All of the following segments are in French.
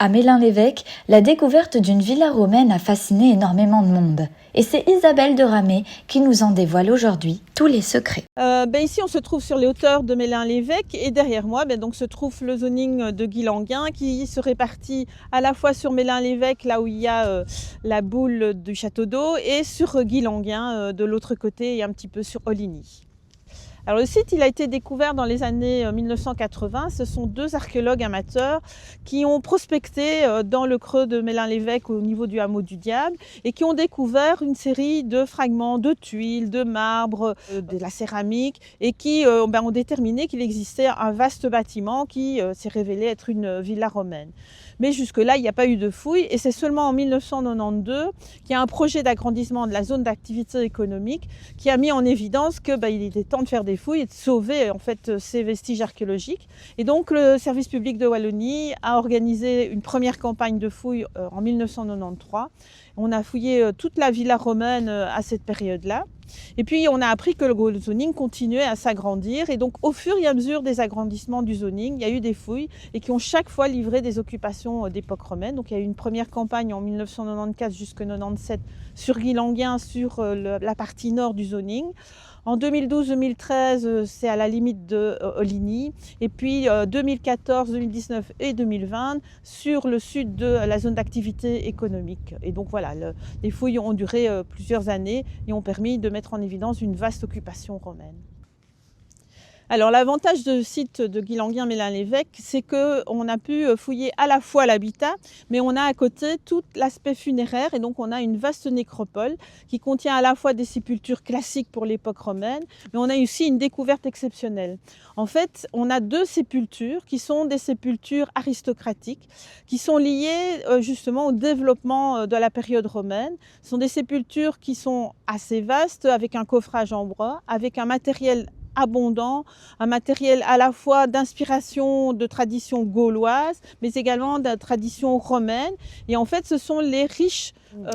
À Mélin-l'Évêque, la découverte d'une villa romaine a fasciné énormément de monde. Et c'est Isabelle de Ramée qui nous en dévoile aujourd'hui tous les secrets. Ici, on se trouve sur les hauteurs de Mélin-l'Évêque et derrière moi donc, se trouve le zoning de Guilanguin qui se répartit à la fois sur Mélin-l'Évêque, là où il y a la boule du château d'eau, et sur Guilanguin de l'autre côté et un petit peu sur Oligny. Alors le site il a été découvert dans les années 1980. Ce sont deux archéologues amateurs qui ont prospecté dans le creux de Mélin-l'Évêque au niveau du hameau du Diable et qui ont découvert une série de fragments de tuiles, de marbre, de la céramique et qui ont déterminé qu'il existait un vaste bâtiment qui s'est révélé être une villa romaine. Mais jusque-là, il n'y a pas eu de fouilles et c'est seulement en 1992 qu'il y a un projet d'agrandissement de la zone d'activité économique qui a mis en évidence qu'il était temps de faire des fouilles et de sauver en fait ces vestiges archéologiques. Et donc le service public de Wallonie a organisé une première campagne de fouilles en 1993. On a fouillé toute la villa romaine à cette période-là. Et puis on a appris que le zoning continuait à s'agrandir et donc au fur et à mesure des agrandissements du zoning, il y a eu des fouilles et qui ont chaque fois livré des occupations d'époque romaine. Donc il y a eu une première campagne en 1994 jusqu'en 1997 sur Guilanguin, sur la partie nord du zoning. En 2012-2013, c'est à la limite de Oligny. Et puis 2014, 2019 et 2020 sur le sud de la zone d'activité économique. Et donc voilà, les fouilles ont duré plusieurs années et ont permis de mettre en évidence une vaste occupation romaine. Alors l'avantage du site de Guilanguin-Mélin-l'Évêque, c'est qu'on a pu fouiller à la fois l'habitat, mais on a à côté tout l'aspect funéraire et donc on a une vaste nécropole qui contient à la fois des sépultures classiques pour l'époque romaine, mais on a aussi une découverte exceptionnelle. En fait, on a deux sépultures qui sont des sépultures aristocratiques, qui sont liées justement au développement de la période romaine. Ce sont des sépultures qui sont assez vastes, avec un coffrage en bois, avec un matériel abondant, un matériel à la fois d'inspiration de tradition gauloise, mais également de tradition romaine. Et en fait, ce sont les riches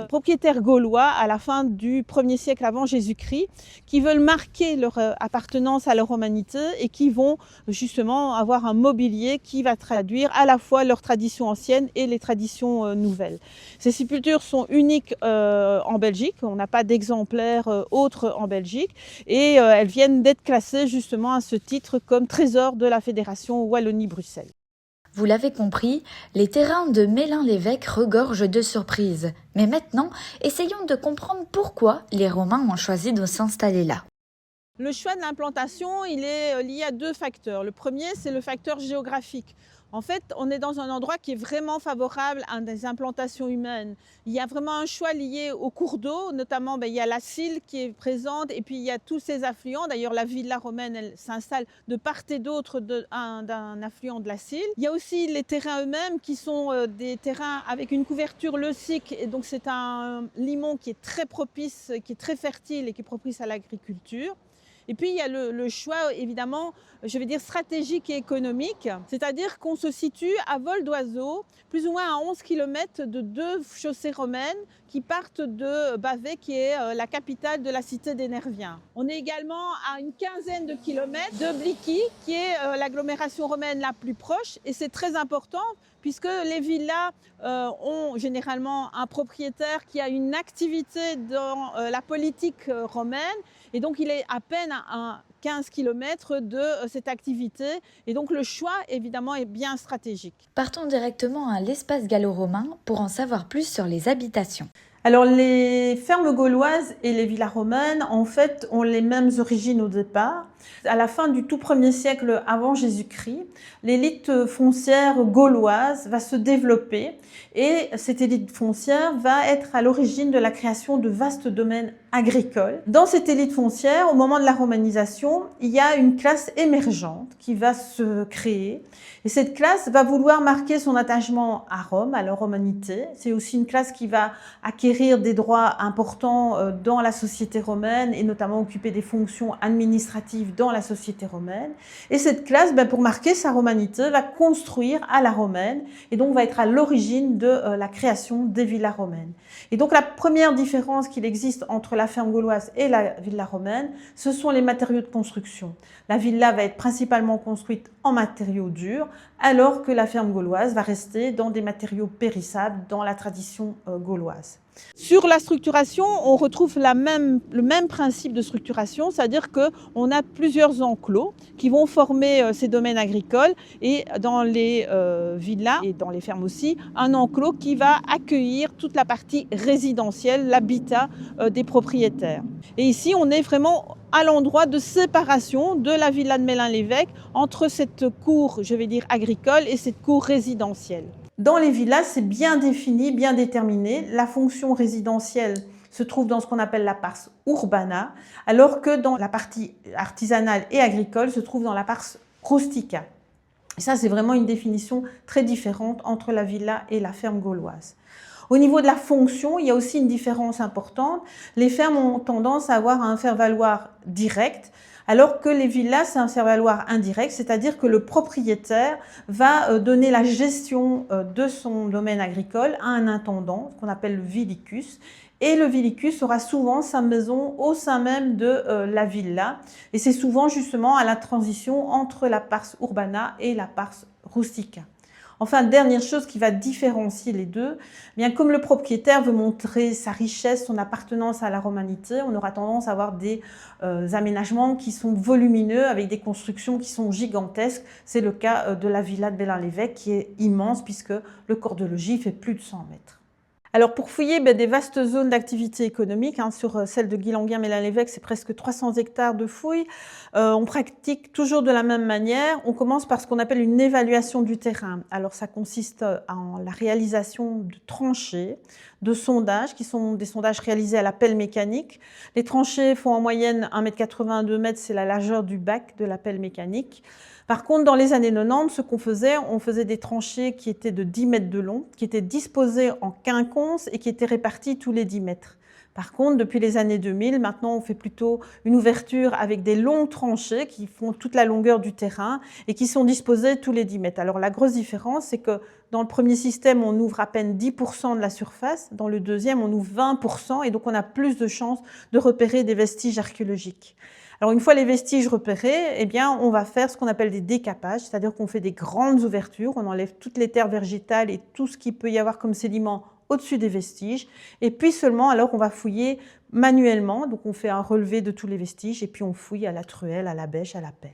propriétaires gaulois à la fin du 1er siècle avant Jésus-Christ qui veulent marquer leur appartenance à la romanité et qui vont justement avoir un mobilier qui va traduire à la fois leurs traditions anciennes et les traditions nouvelles. Ces sépultures sont uniques en Belgique, on n'a pas d'exemplaires autres en Belgique et elles viennent d'être classées justement à ce titre comme trésor de la Fédération Wallonie-Bruxelles. Vous l'avez compris, les terrains de Mélin-l'Évêque regorgent de surprises. Mais maintenant, essayons de comprendre pourquoi les Romains ont choisi de s'installer là. Le choix de l'implantation, il est lié à deux facteurs. Le premier, c'est le facteur géographique. En fait, on est dans un endroit qui est vraiment favorable à des implantations humaines. Il y a vraiment un choix lié au cours d'eau, notamment il y a la Sille qui est présente et puis il y a tous ces affluents. D'ailleurs, la villa romaine, elle s'installe de part et d'autre d'un affluent de la Sille. Il y a aussi les terrains eux-mêmes qui sont des terrains avec une couverture leucique et donc c'est un limon qui est très propice, qui est très fertile et qui est propice à l'agriculture. Et puis il y a le choix évidemment, je vais dire stratégique et économique, c'est-à-dire qu'on se situe à vol d'oiseau, plus ou moins à 11 km de deux chaussées romaines qui partent de Bavay, qui est la capitale de la cité des Nerviens. On est également à une quinzaine de kilomètres de Blicky, qui est l'agglomération romaine la plus proche, et c'est très important puisque les villas ont généralement un propriétaire qui a une activité dans la politique romaine, et donc il est à peine à 15 km de cette activité. Et donc le choix, évidemment, est bien stratégique. Partons directement à l'espace gallo-romain pour en savoir plus sur les habitations. Alors les fermes gauloises et les villas romaines, en fait, ont les mêmes origines au départ. À la fin du tout 1er siècle avant Jésus-Christ, l'élite foncière gauloise va se développer et cette élite foncière va être à l'origine de la création de vastes domaines agricoles. Dans cette élite foncière, au moment de la romanisation, il y a une classe émergente qui va se créer et cette classe va vouloir marquer son attachement à Rome, à la romanité. C'est aussi une classe qui va acquérir des droits importants dans la société romaine et notamment occuper des fonctions administratives dans la société romaine. Et cette classe, pour marquer sa romanité, va construire à la romaine et donc va être à l'origine de la création des villas romaines. Et donc la première différence qu'il existe entre la la ferme gauloise et la villa romaine, ce sont les matériaux de construction. La villa va être principalement construite en matériaux durs, alors que la ferme gauloise va rester dans des matériaux périssables dans la tradition gauloise. Sur la structuration, on retrouve le même principe de structuration, c'est-à-dire qu'on a plusieurs enclos qui vont former ces domaines agricoles et dans les villas et dans les fermes aussi, un enclos qui va accueillir toute la partie résidentielle, l'habitat des propriétaires. Et ici, on est vraiment à l'endroit de séparation de la villa de Mélin-l'Évêque entre cette cour, je vais dire agricole, et cette cour résidentielle. Dans les villas, c'est bien défini, bien déterminé. La fonction résidentielle se trouve dans ce qu'on appelle la pars urbana, alors que dans la partie artisanale et agricole se trouve dans la pars rustica. Et ça, c'est vraiment une définition très différente entre la villa et la ferme gauloise. Au niveau de la fonction, il y a aussi une différence importante. Les fermes ont tendance à avoir un faire-valoir direct, alors que les villas, c'est un faire-valoir indirect, c'est-à-dire que le propriétaire va donner la gestion de son domaine agricole à un intendant, qu'on appelle le vilicus, et le vilicus aura souvent sa maison au sein même de la villa, et c'est souvent justement à la transition entre la pars urbana et la pars rustica. Enfin, dernière chose qui va différencier les deux, bien comme le propriétaire veut montrer sa richesse, son appartenance à la romanité, on aura tendance à avoir des aménagements qui sont volumineux avec des constructions qui sont gigantesques. C'est le cas de la villa de Mélin-l'Évêque qui est immense puisque le corps de logis fait plus de 100 mètres. Alors pour fouiller des vastes zones d'activité économique, sur celle de Guilanguin-Mélin-l'Évêque, c'est presque 300 hectares de fouilles. On pratique toujours de la même manière. On commence par ce qu'on appelle une évaluation du terrain. Alors ça consiste en la réalisation de tranchées, de sondages, qui sont des sondages réalisés à la pelle mécanique. Les tranchées font en moyenne 1,80 m, 2 m, c'est la largeur du bac de la pelle mécanique. Par contre, dans les années 90, ce qu'on faisait, on faisait des tranchées qui étaient de 10 mètres de long, qui étaient disposées en quinconces et qui étaient réparties tous les 10 mètres. Par contre, depuis les années 2000, maintenant on fait plutôt une ouverture avec des longues tranchées qui font toute la longueur du terrain et qui sont disposées tous les 10 mètres. Alors la grosse différence, c'est que dans le premier système, on ouvre à peine 10% de la surface, dans le deuxième, on ouvre 20% et donc on a plus de chances de repérer des vestiges archéologiques. Alors une fois les vestiges repérés, eh bien, on va faire ce qu'on appelle des décapages, c'est-à-dire qu'on fait des grandes ouvertures, on enlève toutes les terres végétales et tout ce qu'il peut y avoir comme sédiments au-dessus des vestiges. Et puis seulement, alors on va fouiller manuellement, donc on fait un relevé de tous les vestiges et puis on fouille à la truelle, à la bêche, à la pelle.